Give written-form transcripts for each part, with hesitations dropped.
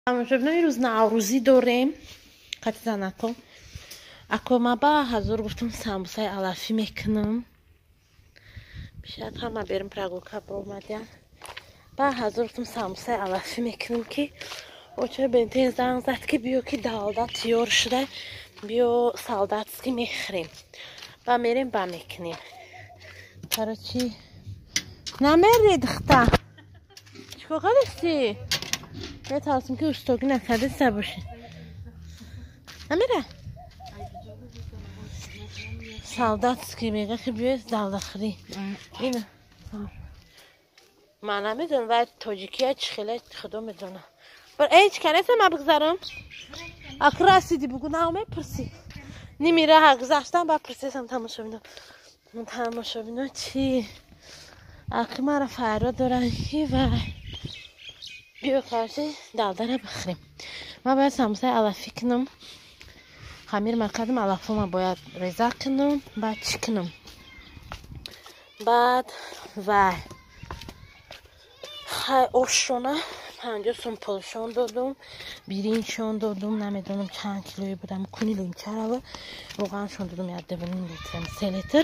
همونجا روز نوروزی داریم قطع زنکم اکو ما با حضور گفتم ساموسای علافی میکنم بیشتر هم بریم پراگوکا برامدیم با حضور گفتم ساموسای علافی میکنم که اوچه بنتین زنگ زد که بیو که دالدا تیار شده بیو سالداتسکی میخریم با میریم با میکنیم برای چی؟ نمیری دختا چکو قدستی؟ یه تاسم که اشتاقی نکرده سه باشین نمیره سالداتسکی میگه که بیو دالداخری اینه من نمیدونم و تاجیکیه چی خیلی خدا میدونه بر ایچ کنیسه ما بگذارم اکر رسیدی بگو نامه پرسی نمیره ها گذاشتم با پرسیدم تماشا بینم من تماشا بینم چی اکر ما را فرا دارن که و بیو کارچه دالداره بخریم ما باید ساموسای علافی کنم خمیر مکردم علافو ما باید ریزه کنم بعد چی کنم بعد و اوشونه 50 سوم پلشون دادم بیرینشون دادم نمیدونم چند کیلویی بودم کنیلویم چرا روغنشون دادم یاد ببینیم لیترم 3 لیتر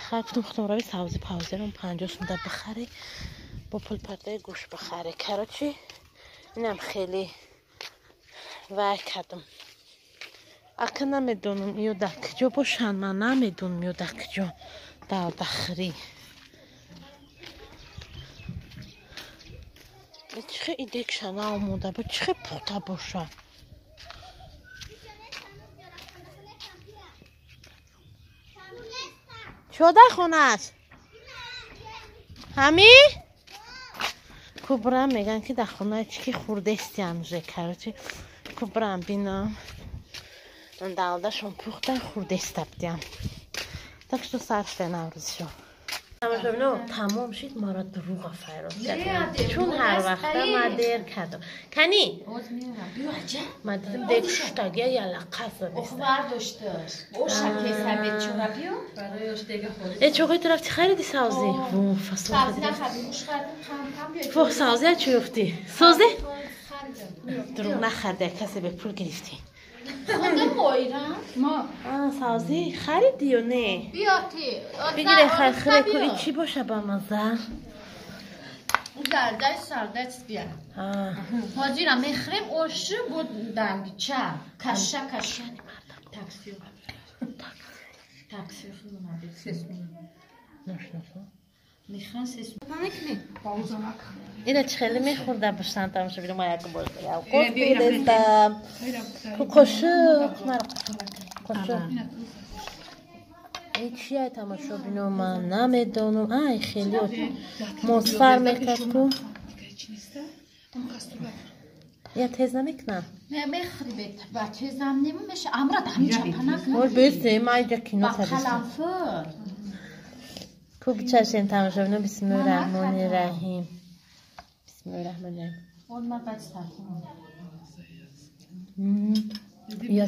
خواهدم خودم روی سبزی پاوزرم 50 سوم دا بخری با پل پرده گوش بخری کراچی اینم خیلی وای کردم اکه نمیدونم یو دکجا باشن من نمیدونم یو دکجا دال دخری چه ایدکشن آموده با چه پخته باشه شده خونش همی؟ کبرم میگن که در خونه چی خورده استی همجه کرده کبرم بینم من دالده شون پخته خورده استبدیم تاکش تو صرف نوروزی شو تمام شید ما را دروغ فراد کردم چون هر وقت ما دیر کردم کنی؟ ما دیدم دیگشتاگه یا لقصه بیسته برداشتش او شکل سبت چون بیو ای چوقای طرف چی خریدی سازی؟ سازی نخریدی موش خریدم فوق سازی چی افتی؟ سازی؟ دروغ نخرده کسی به پول گرفتی خودم بایرم ما سازی خریدی یا نه؟ بیا تی بگیره خرخره که چی باشه با مزه؟ دردای سردت بیا حاضرم میخریم اوشو بود دنگی چه کشه تاکسی خودم سیسمون میخوان سیسمون نکنی باوزانک اینا چه خیلی میخورده باشن تماشا بیرون ما یکم باشه کس بیدستم کشو این چیه تماشا بیرون من نمیدونم ای خیلی مصفر میکرد کو یا تیز نمیکنم نه بخری بیت با تیز هم نمیشه امرا دمی چپنک مول بیسته ما اینجا کینو با قلنفر کو بچشین تماشا بیرون بسم الله الرحمن الرحیم بسم الله الرحمن الرحیم اون ما بعد ساختم یا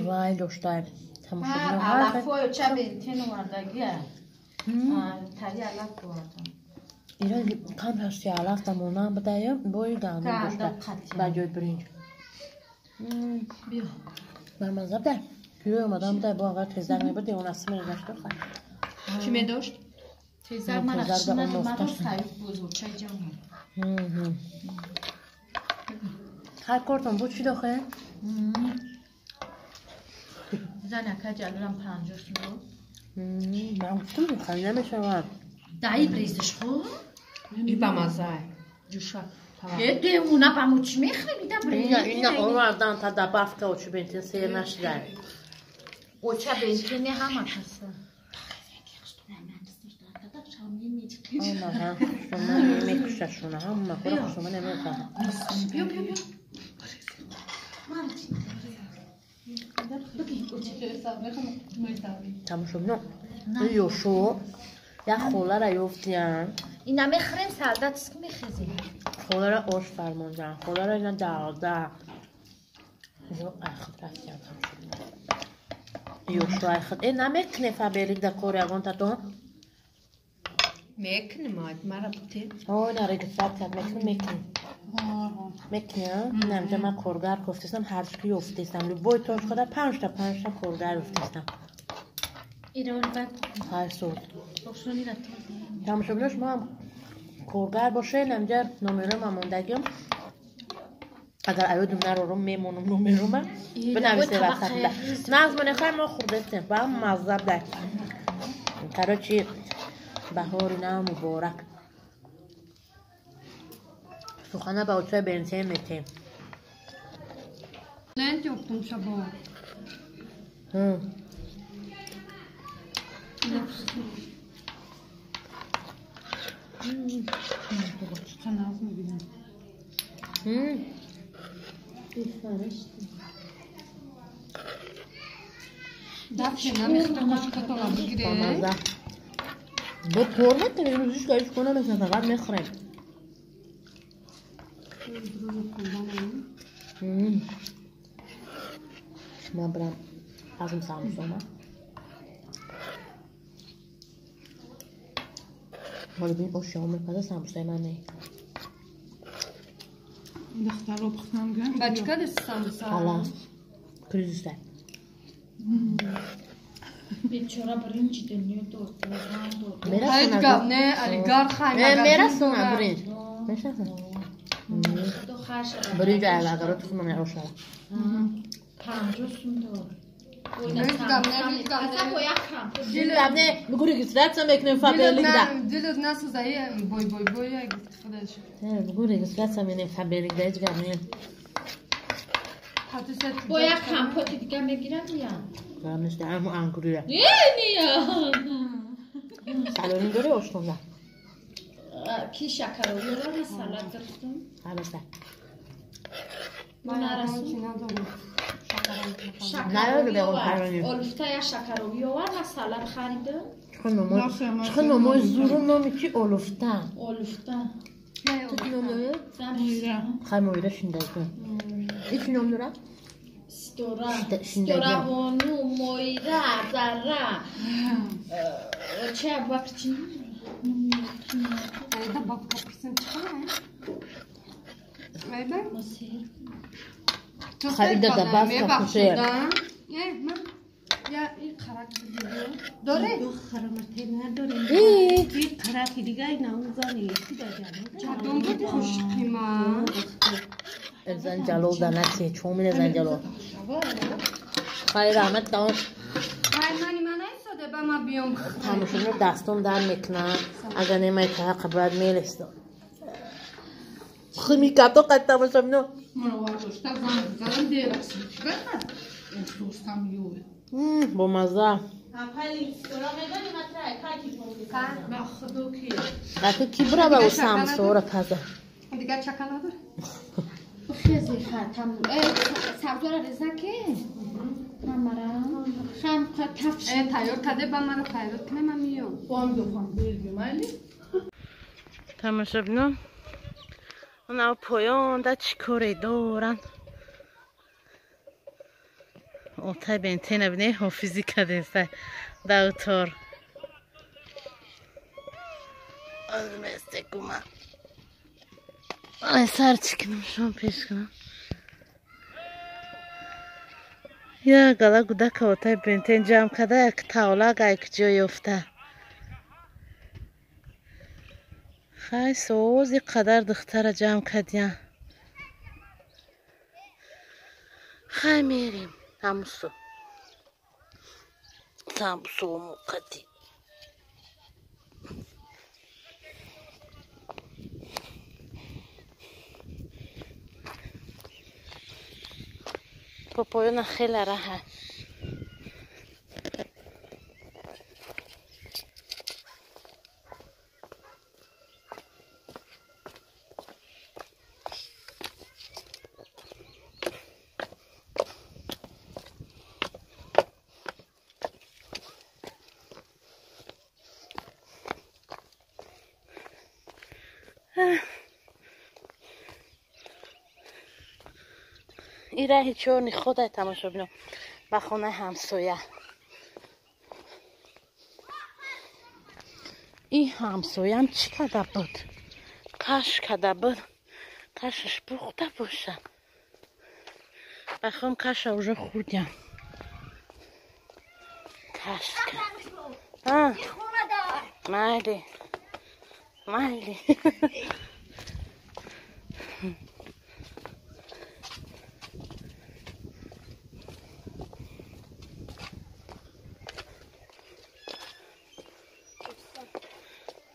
وای داشتم تماشا بیرون علفو چه بنتین وردگیه تری علف بردم ایران کام هستی علف دمونم بدایم بوی گندم داشتم بجای برنج بیا برمزه بده پیروی اومدم بده با آقا تیزر میبودی اون اصلا میرگشت رو خواهد چی میداشت؟ تیزر من اخشنه من رو سعید بزرگ چای جمعه هر کارتون بود چی داخل؟ زنه که جلالم 50 رو من گفتم بخواه نمیشوم دایی بریزش خود؟ این بمزه جوشا یه دیمونه بمو چی میخری بیده بریزش اینا اومدن تا دباف که اوچو بینتین سیر نشده اوچه بینتینی همه کسه آمه هم شما نمیکشه شونه هم مخورا شما نمیکشه بیا تماشا بینو یوشو یا خوله را یفتیم اینا میخریم سردت اسکی میخیزیم خوله را اوش فرموندن خوله را اینا دالده یو اخد رفتیم یوشو اخد ای نمیکنه فبریک دا کوریگون تا تو میکنه ماید مرا بوده نه رای دفعت کرد میکنه میکنم نمیده من کورگر کفتستم هر چی افتستم رو بای توش خدا 5 تا کورگر افتستم ایره ولی بعد های سود بخشونی را تمام شبناش ما هم کورگر باشه نمیده نمیره ما موندگیم اگر ایو دونه رو میمونم نمیروم بنویسه وسط ده نظم نخیر ما خوردستیم و هم مذب ده ترا چی بهار نه مبارک سخنه با اوچه بنزین میتیم لنت yaptım sabah. Çıkan az mı bileyim? Dapşına mıhtırmış katola bugire. Bu tormet de benim üç kayış konu mesela var ne kırayım? Şimdi ben azım sağım sonra. Hadi benim o şey olmuyor kadar sağım sonra ne? Dextar obxtam gör. Başka da samsa. Allah. Kriz ister. Bir çora birinci dönüyor doğru. Hayt gavne aligar khayma. Meras sonra birinç. Meras sonra. Do khaş. Birinci ayakları tutmam ya roşa. Pancosunda. Hayt gavne. Asa boyakam. Dilabne bugün registrasyonu bekliyorum fabrikada. Dilot nasıl zayı boy gitfadaş. Bugün registrasyonu fabrikada hiç gelmiyor. Boyakam poti دیگه میگیرم یا Ben işte ama Ankara'ya. niye? Salonun göre hoşlandı. Ki şeker oluyor ama salat yaptım. Halasa. Bunlar arası. Ne öyle de o hayvanı. Oluftaya şeker oluyor ama salat خریدم. Çıkın ama zorun nomu ki olufta. Olufta. Tut nomu. Zamira. Kaymoyla şimdi. İç nomura. Stora bonu moira zara. Çe bakçın. Ayda bak kapısın çıkar. Ayda. Hayda da bas kapısı. Ya ilk karakter diyor. Doğru. Yok karamatı nerede? Bir karakter diğer ne uzanıyor? Çadon bu hoş kıyma. Zanjalo da nasi çoğumine zanjalo. Hayır rahmet dağın. Kaymani manay sade bama biyom. Tamuşunu dastım dar mekna. Aga nemay kaha kabad meylestim. Ximikato qattamışım no. Maravardoşta zanım deyirəsin. Çıxar. Dostam yox. Bu maza. Qato ki bura ba usam sonra taza. Digər çakaladır. خیلی خطم. سبزار رزکه. نمارم. خم تفش. Tayyor kadə bama ra tayyor kinə mən yiyəm. Bom dokan bölgüm ali. Tamam şabno. Ona poyon da çikore doran. Otay bentene bine o fizika dense. Doktor. Az meslekuma. Ay sar çıkınım şu an peşkına. Ya gala gudaka otay benten cam kada tavla gaykıcı yofta. Hay soğuz kadar dıktara cam kadya. Hay merim hamsu. Tam soğumu kadi. Popoyuna خیلی راحت. ایره هیچونی خودت تماشا بینم با خونه همسایه این همسایه هم چی کده بود کاش کده بود کاشش پخته باشه. بخوام کاش اوجا خوردیم. کاش. مایلی. مایلی.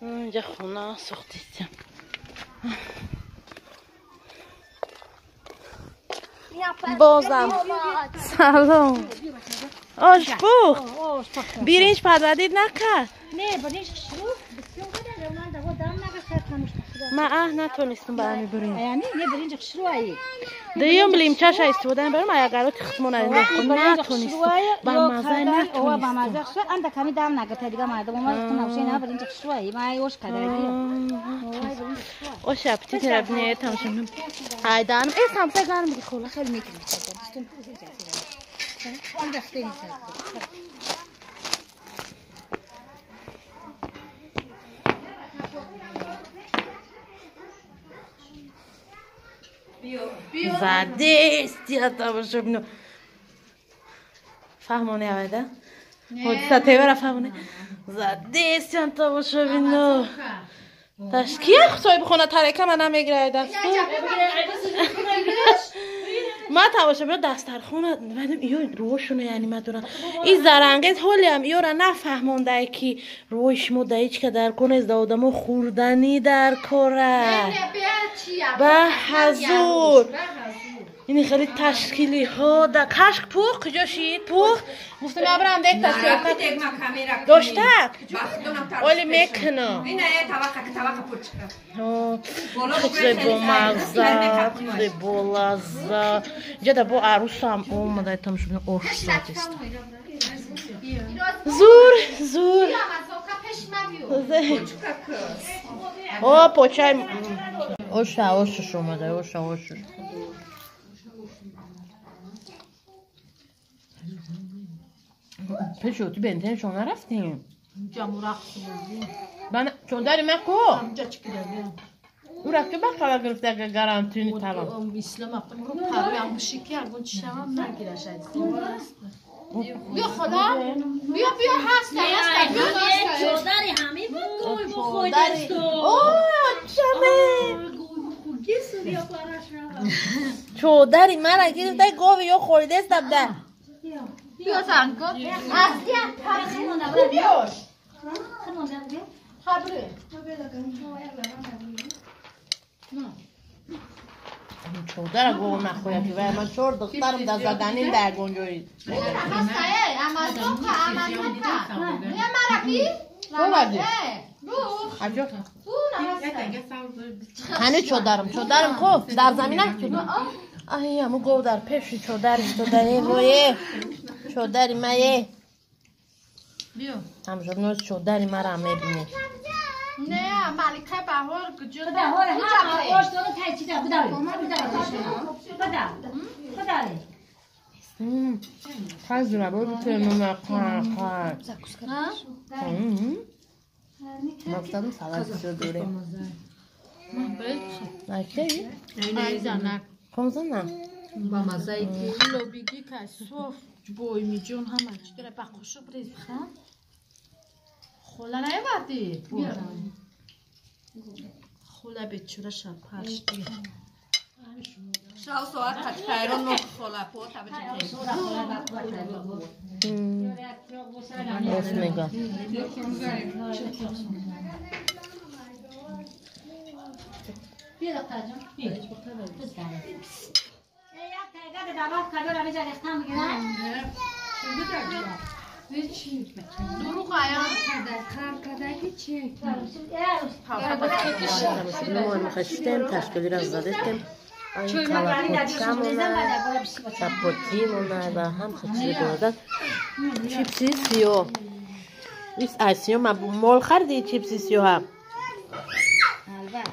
اینجا خونه ساختیم. بازم سلام. آش پخت. برنج پدردید نکرد. نه برنج شروع بسیار بده من دو دام نگفتم. من نتونستم برمی برنج. یعنی نه برنج شروعی. دیم لیمچه‌ش استفاده برم اگر تخمون نتونستم. با مزه نتونستم. با مزه شو اند کمی دام نگفته دیگه مردم ما نوشه نه برنج شروعی ما یوش کردیم. او شپتی ترابنه تماشام. هایدان اسم سگار میگه خوله خیلی میکنه. زده استیاتا باشه بینو فهمونه اویده؟ حدیثه تیوه را فهمونه زده استیاتا باشه بینو تشکیه خطایی بخونه ترکه من نمیگره دستو ما تماشا بینو دسترخونه بدیم ایو روشونه یعنی مدونم این زرنگیز حالی هم ایو را نفهمونده که روش موده ایچ که در کنه از دادمو خوردنی در کاره به حضور اینی خیلی تشکیلی ها در کشک پوخ کجا شید پوخ گفتم نبرم دیگه تشکیل داشته ولی میکنم اینه طبقه پوچ خیلی با مغزه خیلی با لحظه اینجا در با عروس هم اومده تامش بینم اوش سادیست زور او پوچه اوشش اومده اوشش پشوتی بنتین شما نرفتیم جامو رقص بودیم من چون داری مکو اونجا چی کردیم او رفته با خبر گرفته اگر گارانتینی تمام اون اسلام اپن رو پروی هم شکی اون شام نگیره شاید بیا خدا بیا هست بیا چوداری همه گوی بخوی دستو اوه چمه چوداری من اگه گرفته گوی یا خوریده استم ده بیا زنگو بیاش خبره چودر گو نخوید و من چور دخترم در زدنین در گنجوید هنه چودرم خوب در زمین نکنیم آهی همون گو در پیشی چودرش تو دهی رویه چودری مایه بیا همجور نوز چودری مرا میبینی نه ملکه بهار گجور بهار ها آش دارو تای چی ده بداری بداری خزونه بود تنو نکنه مقصدم سلات شو دوره نکی؟ زنک کمزن نه با مزایی که لوبیگی که صوف بوی می جون همه چیکره بخوشو بریز بخم خوله نیوردی خوله بیچوره شب پشتی شاو ساعت خیرون نو خوله پو راست میگم بیا دکتر جان بیا یک دعوت کردن روی جریختم میگن دروغ آیا نمون خشتیم تشکیلی را زدیم این کلاکوچمونه چپوتیمونه و هم خیلی دوزد چیپسی سیو ایست آسیو ما مول خردی چیپسی سیو هم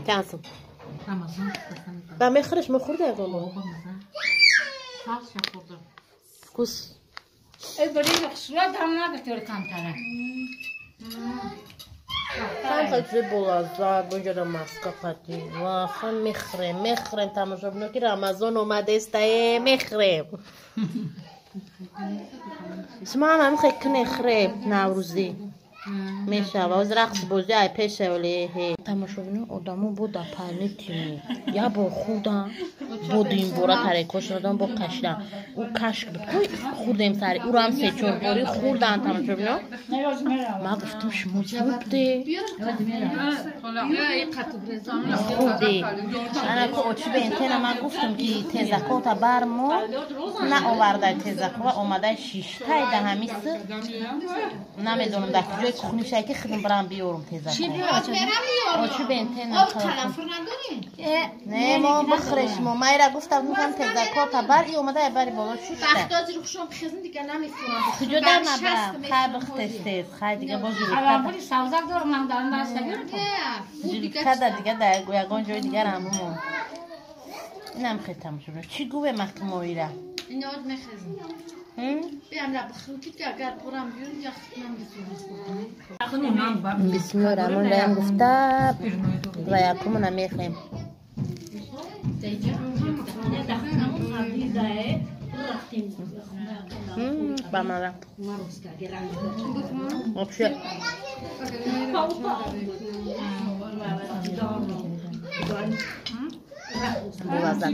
کنسم و میخورش مخورده اگه کس ای بری خشوات هم نگفته رو کم تره خیلی خیلی چیز بلازد بونجا را مسکا قدیم و خیلی مخرم تماشا بینو که رمضان اومده است مخرم شما هم خیلی کنه خرب نوروزی میشه و از رقص بازی های پیشه ولی تماشا بینو آدمو بود پرنی تیمی یا با خودم بودیم برا ترکاش ندارم با کشدن او کشک بود خوردیم سری او رو هم 3-4 باری خوردن تماشا بینو ما گفتم شما خوبده خوبده انا که اوچی به انتینا ما گفتم که تزکا تا برمو نه آورده تزکا آمده 6 تای ده همیست نمیدونم در کجای کخونی شایی که خیلی برام بیارم تزکا چی به انتینا نه ما بخرش ما مایرا گفتم میگم تزکا تا بر ای اومده بری بالا 6 تا وقتی رو خوشم بخزن دیگه نمیفونم کجا در نبرم خیلی بختستیز خیلی دیگه با اولی سوزک دارم من دارم دست نگیرم جلوکه دیگه در یگان جای دیگر همون اینم خیلی تماشا بینم چی گوه مخمایی را این آد میخزن بیام لب خروکی که اگر برم بیرون یا خودم بسم الله الرحمن الرحیم گفته و یکم نمیخیم بامرا آبشه بوازد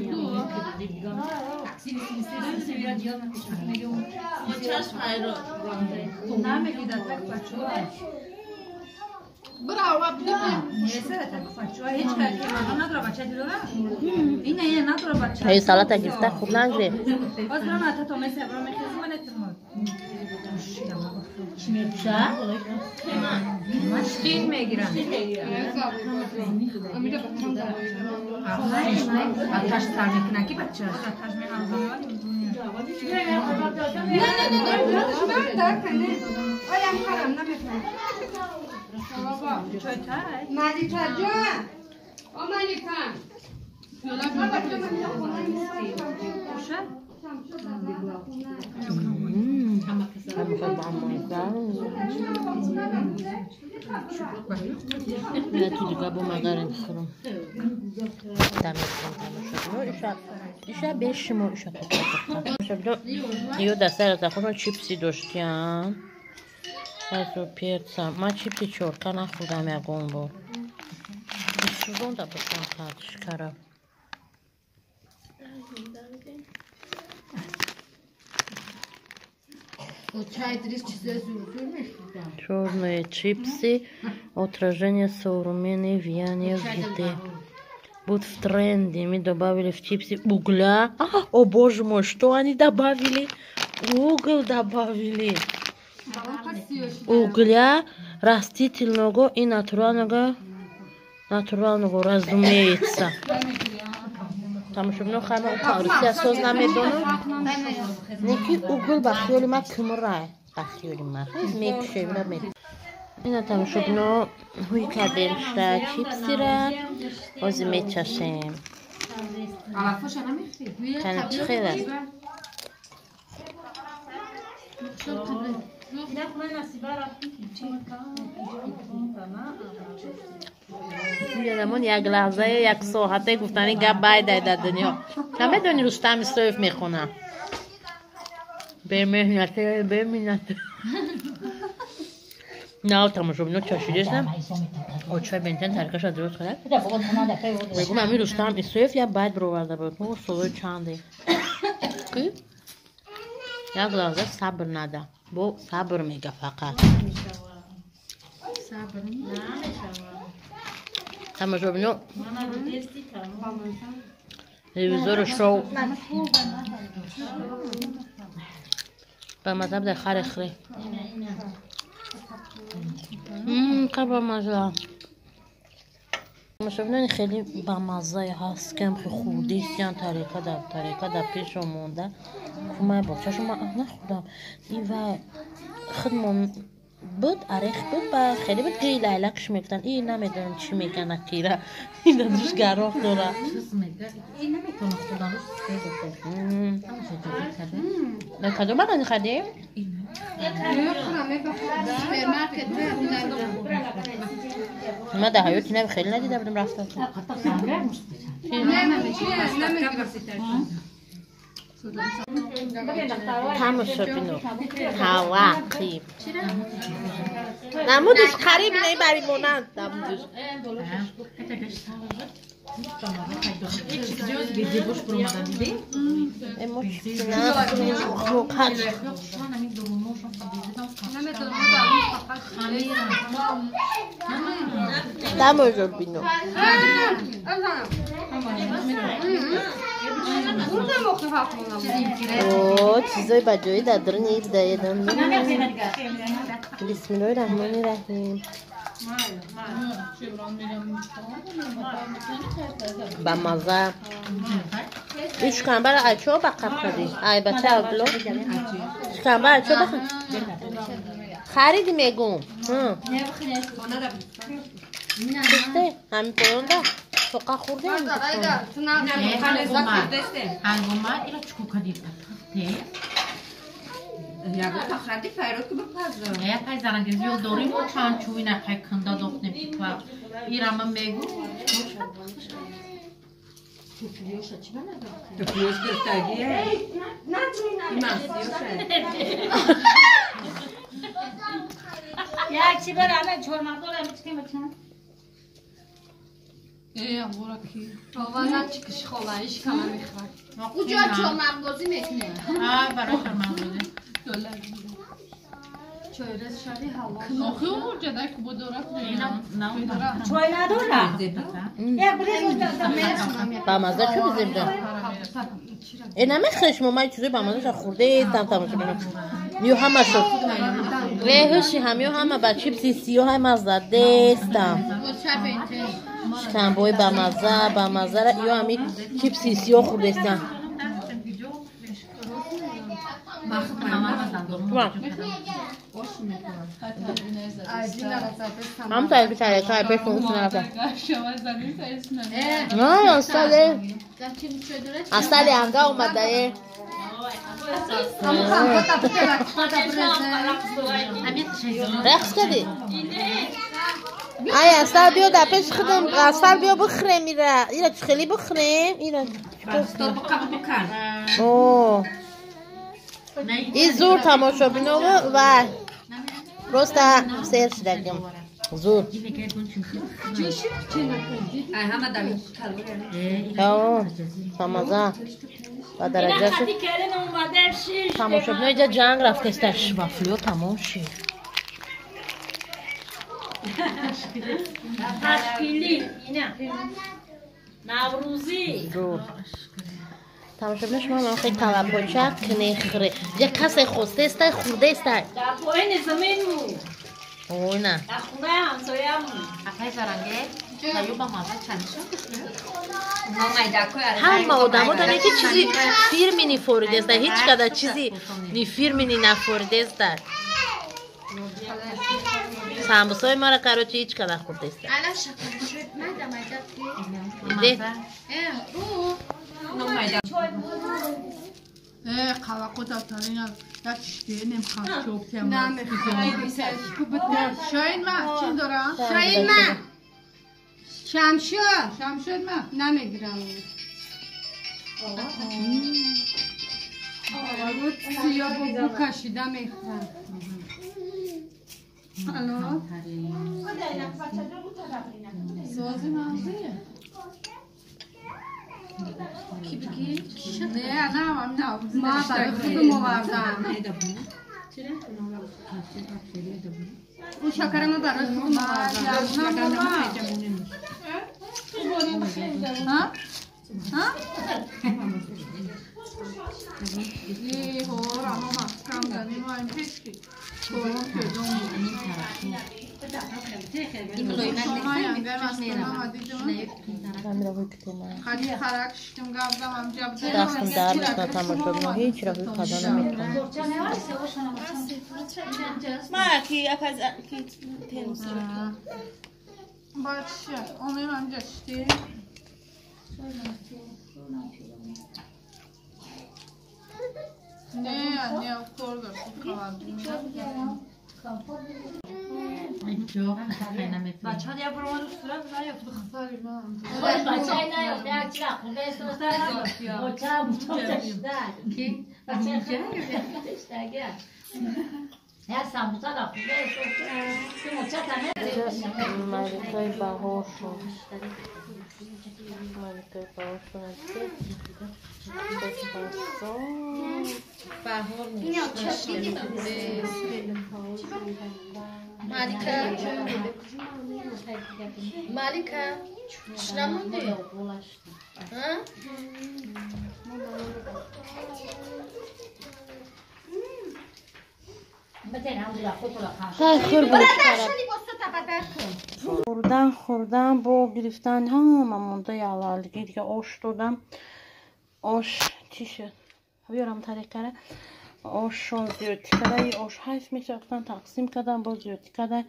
برای ای سالات گرفته خود نگیره شیر میگیرم آتش سر میکنه که بچه آتش میکنه ملیکا جان او ملیکا نه تو دیگه با مگرم خورم ایشا بیش ما ایشا یو دسته را خودم چیپسی داشتیم از رو پیرتم من چیپسی چورکا نخودم یکون بار سوزون دا باشم کردش کرم Черные чипсы, отражение современной влияния в еде. Вот в тренде мы добавили в чипсы угля. О боже мой, что они добавили? Уголь добавили. Угля растительного и натурального, разумеется. Там еще много хана упаруси, а созна медону. Неки угол бахиоли ма кумрай. Бахиоли ма. Мекше, ина мек. Ина там еще много хуй кадем шта чипси ра. Ози мечашем. Кана чхела. یادمون یک لحظه یک ساعته گفتنی گپ باید در دنیا نمیدونی رستم سویف میخونم به مهنت نه تماشا بینو چاشیدشم آچای بنتن ترکش از درست کنه بگم امی رستم سویف یا باید برورده بود او سوی چنده که یک لحظه صبر نده با صبر میگه فقط صبر تماشا بینو تلویزیونش رو به مذهب در خر خره قبل مزه تماشا بینو خیلی با مزه هست که خودی سیان طریقه در پیش رو مونده من با چشم نخودم این و خودمون بود عریق بود و خیلی بود گیل علکش میکنن این نمیدونم چی میکنه کیره این درش گراخ داره این نمیتونه خدا رو نه کدوم مقدی خدیم؟ این من در حیاتی نمی خیلی ندیده بودم رفتم تماشا بینو توقیب نمودش قریب نه بری مونند نمودش تماشا بینو اوه چیزای بجایی در در نیست دایدم بسم الله الرحمن الرحیم با مزه این شکنبه را اچه ها بقب خریدی ای بچه اولو شکنبه اچه ها بخرید خریدی میگم کشته همین پرونده فقط خورده همین Algomar ila çikokadir. Ya bu takradi Ferhat gibi fazla. Ya payzaran geziyor doğru mu çan çuvina hakkında dokne pikva. İrama megu. Yapıyoruz göstergiye. Ya چی بر الان چهار داره میتونیم بچن Babadan çıkış kolay iş kana mihvar. Uca çok mağduzi mekne. Ay barakar mağduzi. Çöres şari hava. Okuyor mu orada ki bu doğrak چای نداره یک بریز با مزه چه بزرده این همه خشم و من چیزی با مزه خورده ایستم تماشا بینم میو همه شد ریهشی همیو همه با چیپسی سیو های مزه دیستم شکنبوی با مزه را ایو همی چیپسی سیو خورده ایستم هم تایید بیتره چای بشون اون نرفته نه اصلی انگا اومده رقص کردی ای اصل بیا در پیش خودم اصل بیا بخرم ایره خیلی بخرم ایره اوه این زور تماشا بینو و روستا سیر شدگم زور همه دمی اوه تمازه و درجه شد تماشا بینو اینجا جنگ رفته استش وفلیو تماشی تشکیلی اینه نوروزی زور تماشا بینو شما من خیلی توقع کنه خره یک کسی خوسته است خورده است در پایین زمین اوه نه در خونه همسایه‌مون Payzarange. Tayo ba masa çanışın? همه آدم ها داره که چیزی فیرمی نفورده است هیچ کده چیزی نی فیرمی نفورده است سامبوسای ما را کاروچی هیچ کده خورده است الان شکر شد مدام ده قواقو تاتارین یا چشتی نمیخواد چوب تیم شاین ما چی دارم؟ شاین من شمشد ما نمیگیرم بود سیاه بو کشیدم میخوام الو سازی مغزیه کی بگی؟ نه ما برای خودم آوردم اون شکرمو برای خودم آوردم ها؟ ای هور اما مسکم دنیم و این پیشکی خیلی خرک شدم گفتم هم جب دستم در بسنا تماشا بینو هیچ را خدا نمیتونم مرکی اپاز کی تنوس باشه امیم هم جشتی نه خوردم بچه ها دیگه برو ما رو صورت نیافت بخصاری من بچه های نیافته هرچی رفت خونه استوستر بچه هم بچه خیلی یا سمبوسا رفت خونه استوستر مالکای بهار شد مالکای بهار شد بهار مالکا شنمونده خوردم با گرفتن همه مونده یالالگی دیگه آش دادم آش چی شد بیارم تریکره آش زیادی کده آش حیف میشفتن تقسیم کردم با زیادی کده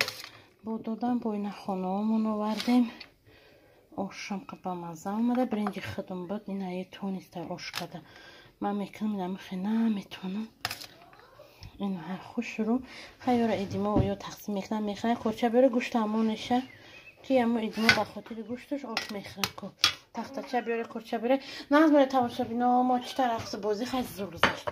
با دادم با این خانه همون آوردیم آشم که با مزه اومده برنج خودم بود این یه تونیسته آش کده من میکنم اینم خیلی نمیتونم این ها خوش رو خیلی ایدیما و یا تقسیم میکنم میخواه کورچه بره گوشت همونشه که اما ایدیما با خاطر گوشتش آش میخواه که تخته چه بیاره کورچه بره نه از بره تماشا بینا ما چی ترخص بازی خیلی زور گذاشت